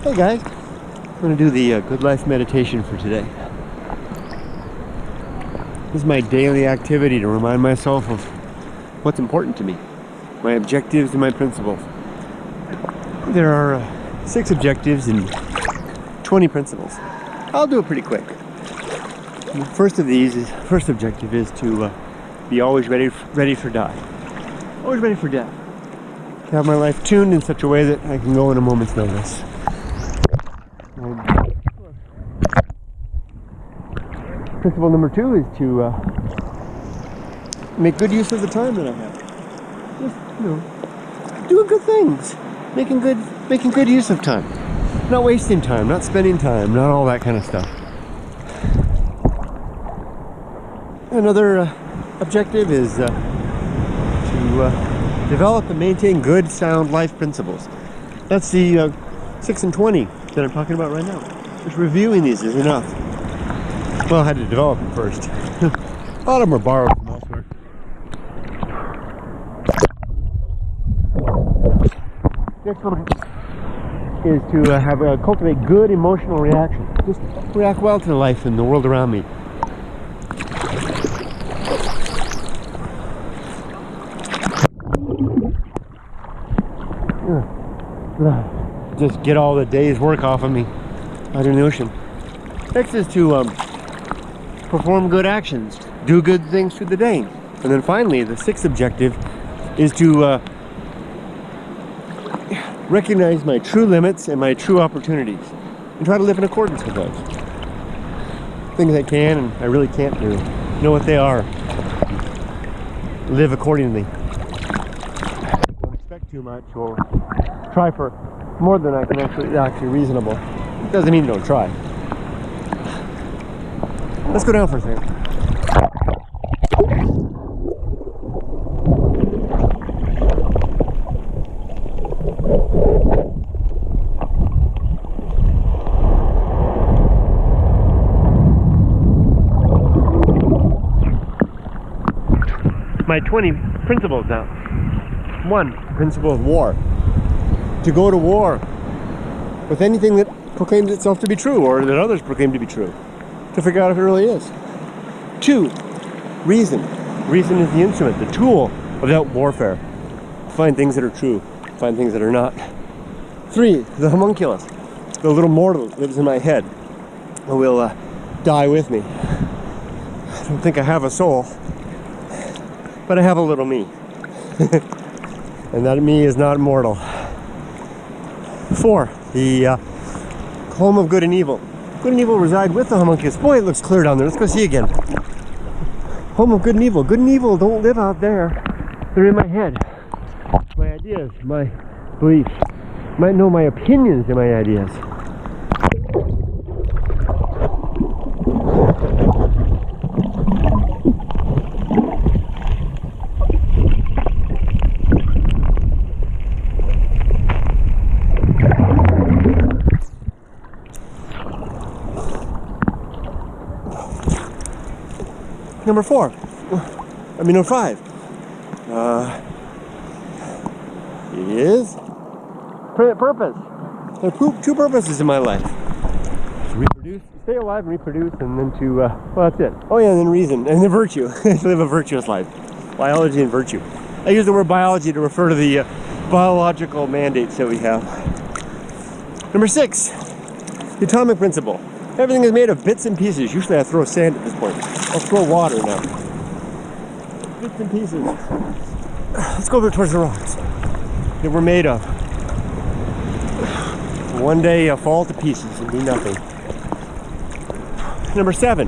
Hey guys, I'm going to do the Good Life meditation for today. This is my daily activity to remind myself of what's important to me, my objectives and my principles. There are 6 objectives and 20 principles. I'll do it pretty quick. The first objective is to be always ready for die. Always ready for death. To have my life tuned in such a way that I can go in a moment's notice. Principle number 2 is to make good use of the time that I have. Just, doing good things, making good use of time, not wasting time, not spending time, not all that kind of stuff. Another objective is to develop and maintain good, sound life principles. That's the 6 and 20 that I'm talking about right now. Just reviewing these is enough. Well, I had to develop them first. A lot of them are borrowed from elsewhere. Next one is to cultivate good emotional reaction. Just react well to life and the world around me. Just get all the day's work off of me out in the ocean. Next is to perform good actions, do good things through the day. And then finally, the 6th objective is to recognize my true limits and my true opportunities and try to live in accordance with those. Things I can and I really can't do. Know what they are. Live accordingly. Don't expect too much or try for more than I can actually reasonable. It doesn't mean you don't try. Let's go down for a second. My 20 principles now. 1, principle of war. To go to war with anything that proclaims itself to be true or that others proclaim to be true. To figure out if it really is. 2, reason. Reason is the instrument, the tool of that warfare. Find things that are true, find things that are not. 3, the homunculus, the little mortal that lives in my head that will die with me. I don't think I have a soul, but I have a little me. And that me is not mortal. 4, the home of good and evil. Good and evil reside with the homunculus. Boy, it looks clear down there. Let's go see again. Home of good and evil. Good and evil don't live out there. They're in my head. My ideas, my beliefs. You might know my opinions and my ideas. Number 5 is purpose. There are 2 purposes in my life. To reproduce, stay alive and reproduce, and then to, well, that's it. Oh yeah, and then reason, and then virtue. To live a virtuous life. Biology and virtue. I use the word biology to refer to the biological mandates that we have. Number 6, the atomic principle. Everything is made of bits and pieces. Usually I throw sand at this point. I'll throw water now. Bits and pieces. Let's go over towards the rocks that we're made of. One day fall to pieces and be nothing. Number 7,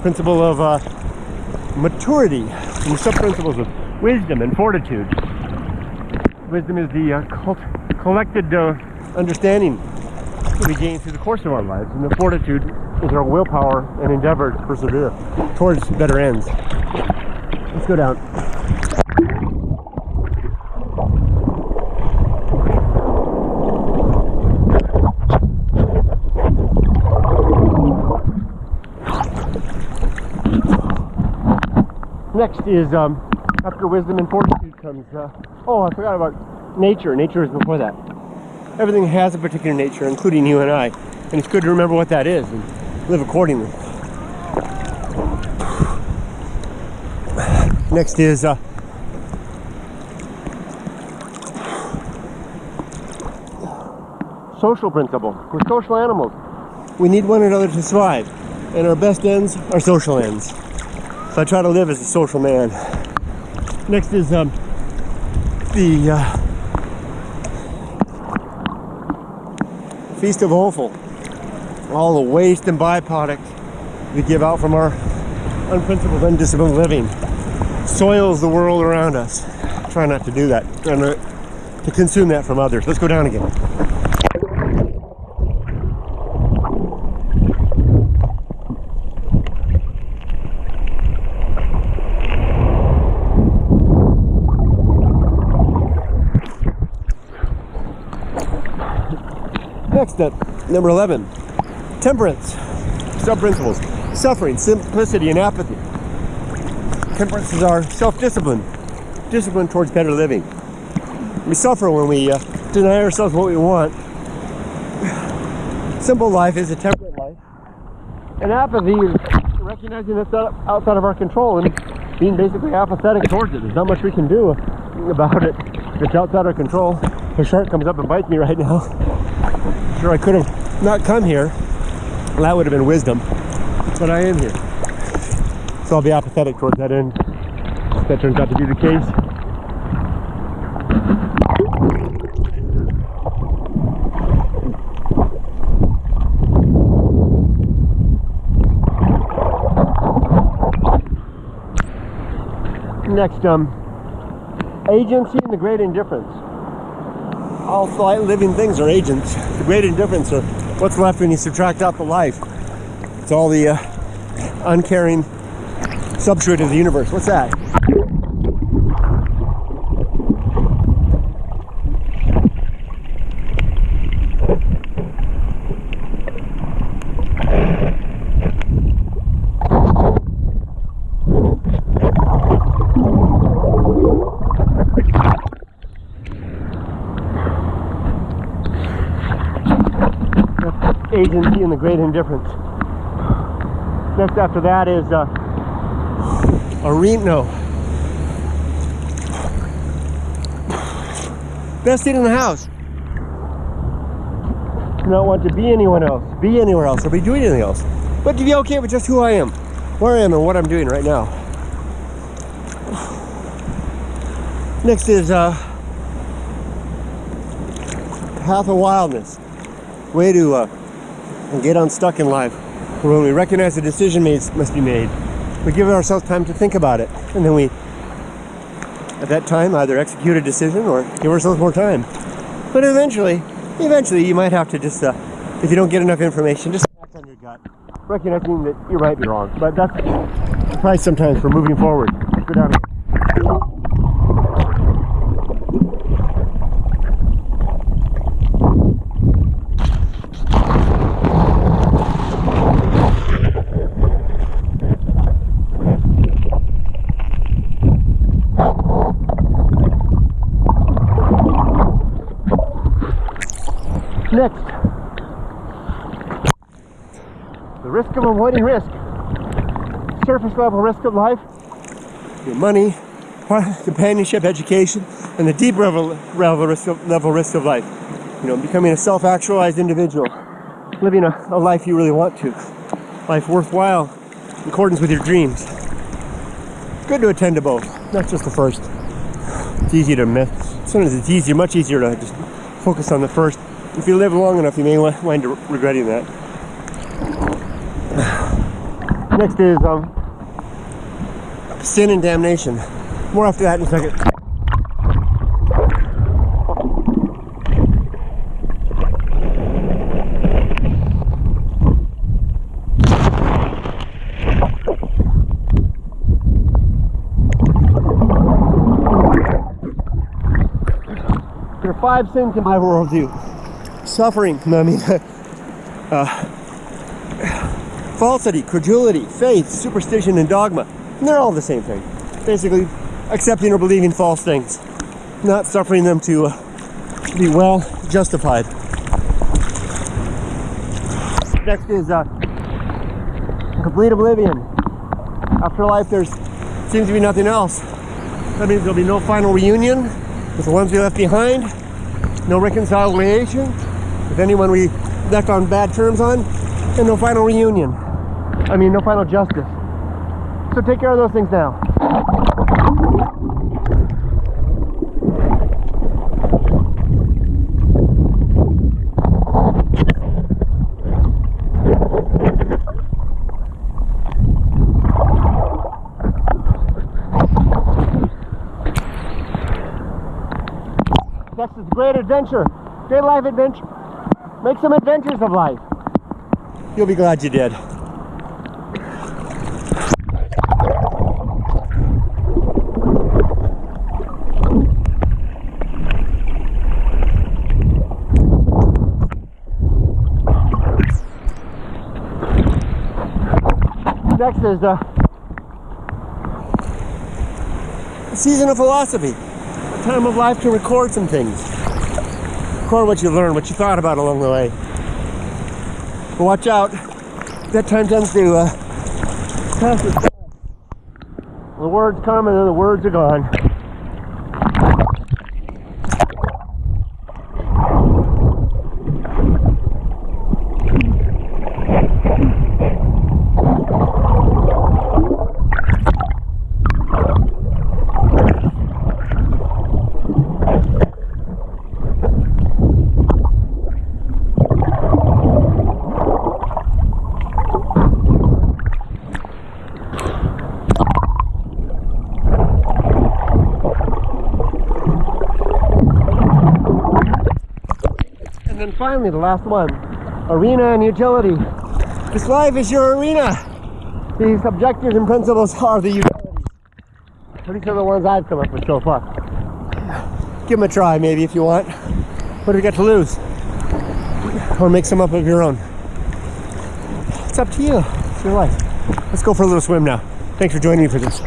principle of maturity. And the sub-principles of wisdom and fortitude. Wisdom is the collected understanding we gain through the course of our lives, and the fortitude is our willpower and endeavor to persevere towards better ends. Let's go down. Next is, after wisdom and fortitude comes, oh, I forgot about nature. Nature is before that. Everything has a particular nature, including you and I. And it's good to remember what that is and live accordingly. Next is social principle. We're social animals. We need one another to survive. And our best ends are social ends. So I try to live as a social man. Next is the Feast of Offal. All the waste and byproducts we give out from our unprincipled, undisciplined living soils the world around us. Try not to do that. Try not to consume that from others. Let's go down again. Next up, number 11, temperance. Sub-principles: suffering, simplicity, and apathy. Temperance is our self-discipline, discipline towards better living. We suffer when we deny ourselves what we want. Simple life is a temperate life. And apathy is recognizing that's outside of our control and being basically apathetic towards it. There's not much we can do about it. It's outside our control. If a shark comes up and bites me right now, sure, I could have not come here. Well, that would have been wisdom. But I am here. So I'll be apathetic towards that end. If that turns out to be the case. Next, agency and the great indifference. All living things are agents. The great indifference are what's left when you subtract out the life. It's all the uncaring substrate of the universe. What's that? Agency and the great indifference. Next after that is best seat in the house. Do not want to be anyone else, be anywhere else, or be doing anything else. But to be okay with just who I am, where I am, and what I'm doing right now. Next is Path of Wildness. Way to get unstuck in life. When we recognize a decision must be made, we give ourselves time to think about it, and then we, at that time, either execute a decision or give ourselves more time. But eventually you might have to just, if you don't get enough information, just act on your gut, recognizing that you might be wrong. But that's the price sometimes for moving forward. Go down. Next, the risk of avoiding risk. Surface level risk of life, your money, companionship, education, and the deep level risk of life. You know, becoming a self-actualized individual, living a life you really want to, life worthwhile, in accordance with your dreams. Good to attend to both, not just the first. It's easy to miss. Sometimes it's easier, much easier to just focus on the first. If you live long enough, you may wind up regretting that. Next is sin and damnation. More after that in a second. There are 5 sins in my worldview. Suffering, falsity, credulity, faith, superstition, and dogma. And they're all the same thing. Basically, accepting or believing false things. Not suffering them to be well, justified. Next is complete oblivion. After life, there seems to be nothing else. That means there'll be no final reunion with the ones we left behind, no reconciliation with anyone we left on bad terms on, and no final reunion. I mean, no final justice. So take care of those things now. Next is a great adventure, great life adventure. Make some adventures of life. You'll be glad you did. Next is the season of philosophy. Time of life to record some things. Record what you learned, what you thought about along the way. But watch out, that time tends to pass us by. The words come and then the words are gone. And then finally, the last one, arena and utility. This life is your arena. These objectives and principles are the utilities. At least are the ones I've come up with so far. Give them a try, maybe, if you want. What do you got to lose? Or make some up of your own. It's up to you. It's your life. Let's go for a little swim now. Thanks for joining me for this.